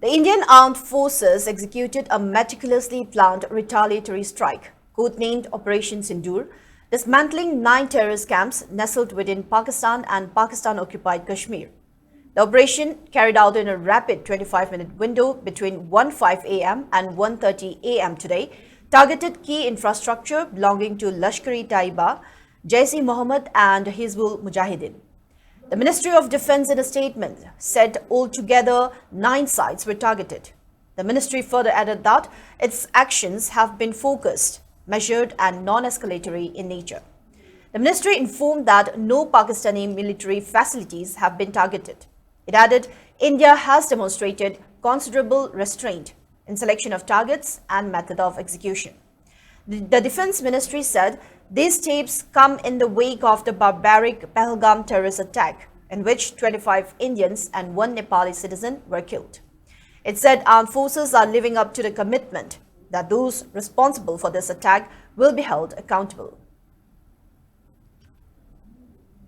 The Indian Armed Forces executed a meticulously planned retaliatory strike, codenamed Operation Sindoor, dismantling 9 terrorist camps nestled within Pakistan and Pakistan-occupied Kashmir. The operation, carried out in a rapid 25-minute window between 1:05 a.m. and 1:30 a.m. today, targeted key infrastructure belonging to Lashkar-e-Taiba, Jaish-e-Mohammed and Hizbul Mujahideen. The Ministry of Defense in a statement said altogether 9 sites were targeted. The ministry further added that its actions have been focused, measured and non-escalatory in nature. The ministry informed that no Pakistani military facilities have been targeted. It added, India has demonstrated considerable restraint in selection of targets and method of execution. The Defense Ministry said these tapes come in the wake of the barbaric Pahalgam terrorist attack, in which 25 Indians and 1 Nepali citizen were killed. It said armed forces are living up to the commitment that those responsible for this attack will be held accountable.